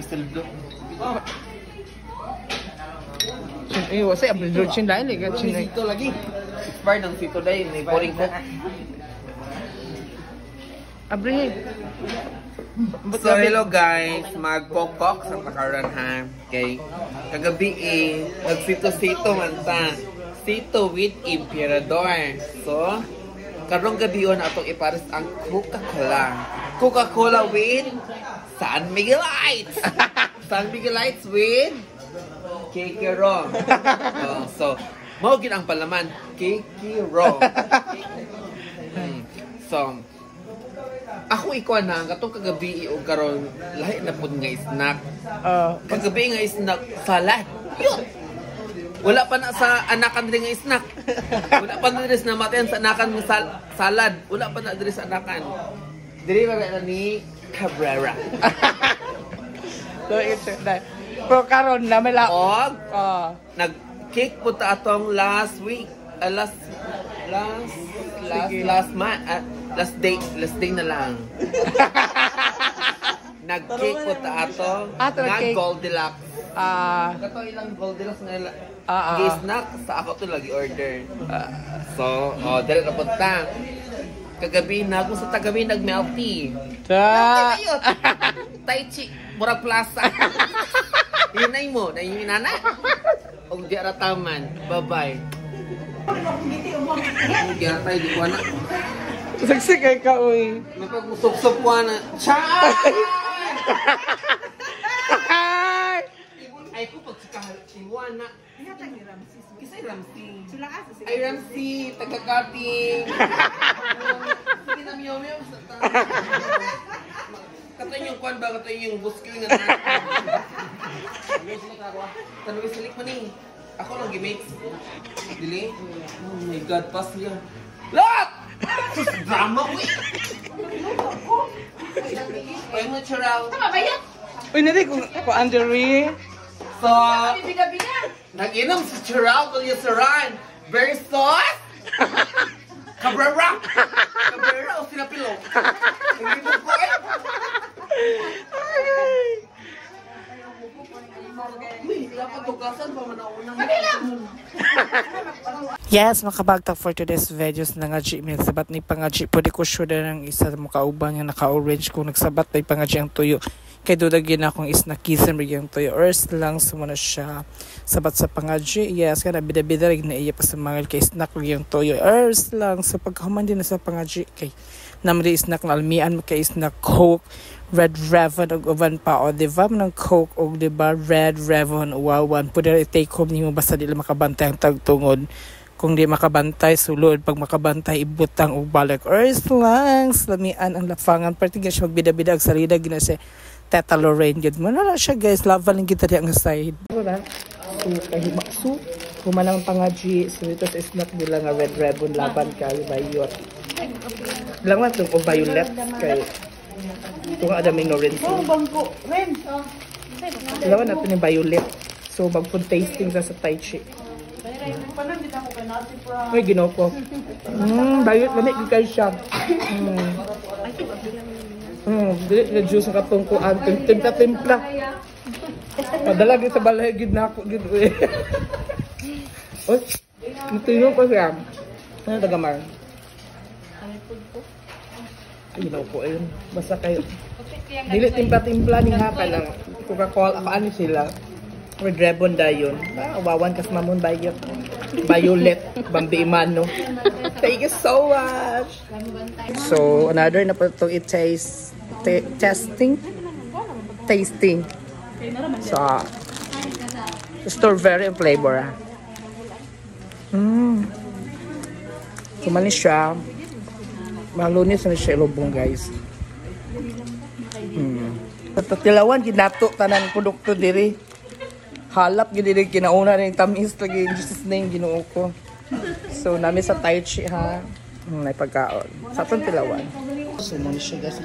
sildo. Wasa abridor chin dahil eh. Sito lagi. Expired ng sito dahil. May boring ko. Abri. So hello guys, magpokok sa pakaran ha. Okay. Kagabi nagsito-sito man ta. Sito with Emperador. So, karong gabi on atong ipares ang Coca-Cola. Coca-Cola with San Miguelites. San Miguelites with Kikiro. So, mao gid ang palaman, Kikiro. So, ako ikaw na, katong kagabi o karon lahi na po nga snack. Kagabi nga snack, salad. Yun! Wala pa na sa anakan din nga snack. Wala pa na din na matayan sa anakan ng salad. Wala pa na din sa anakan. Diri ba na ni Cabrera. So, ito na. Pero karon na may laog. Nag-cake po ta atong last week. Last day na lang. Nag-cake po ta ato nga Goldilocks. Kato ilang Goldilocks nga snack sa ako to lagi order. So, dire na po ta. Kagabi na kung sa tagabi nag-melty. Tai Chi, Murag Plaza. Inay mo, na yung inana. Og di arataman. Bye-bye. Kaya tayo di ko na. Saksi kay ka, uy. Napag-usok-sok ko na. Chay! Ay ko pag sikahal na. Kisay Ramsey. Ay Ramsey, taga-cutting. Sige na miyaw-miyaw. Kata yung kwan ba? Kata yung buskil nga na. Tanong isilik man eh. Ako lang gimix. Dili? Oh my God, pass niya. Lot! Drama ko eh! Pwede mo charaw. Tama ba yan? Uy, nari ko Andrew. So, nag-inom si charaw kung yung saran. Very sauce! Cabrera! Cabrera o sinapilong? Nag-inom ko eh! Yes, makabagtag for today's videos na nga Gmail. Sabat ni pangaji. Pwede ko sure na ng isa mukauban yung naka-orange. Kung nagsabat na pangaji ang tuyo. Kaya dudagin na akong is nakisan rin yung tuyo. Earth lang sumuna siya. Sabat sa pangaji. Yes, kaya bida-bida rin na iya pa sa mga kay snack rin yung tuyo. Earth lang. Sa pagkahuman din na sa pangaji. Kay namri snack na almian. Kay snack Coke. Red Revon og uban pa o diba ng Coke og diba Red Revon uwawan pwede i-take home nimo basta dili makabantay ang tagtungod kung di makabantay sulod pag makabantay ibutang og balik or lang slamian ang lafangan perti gyud siya magbida-bida og salida gina siya Teta Lorraine gud mo na siya guys love lang kita di ang side wala so kahimakso kumanang pangaji so ito sa snack nila nga Red Revon laban kay bayot lang man tong violet kay ito nga adaming orange. Oo, bangko. Ren. Lawan natin yung violet. So, mag-food tasting sa Tai Chi. Uy, ginoko. Violet, lamig yung kayo siya. Dilit na juice ang katungkuan. Timpla-timpla. Padala sa balay, gid na ako. Uy, ito yun pa siya. Ano tagamar? Ilaw ko ayun. Basta kayo. Dili timpla-timpla ni haka lang. Coca-Cola. Ako ano sila? Red Revon dayon. Awawan kas mamon bayot. Violet. Bambi Imano. Thank you so much. So, another na po itong tasting. So, strawberry flavor. Kumanis siya. Malunis na siya ilubong guys. Tatilawan ginato tanan produkto diri. Halap gid diri kinauna ning tamis lagi Jesus name Ginoo ko. So nami sa Tai Chi ha. May pagkaon. Sa atong tilawan. So mo siya guys.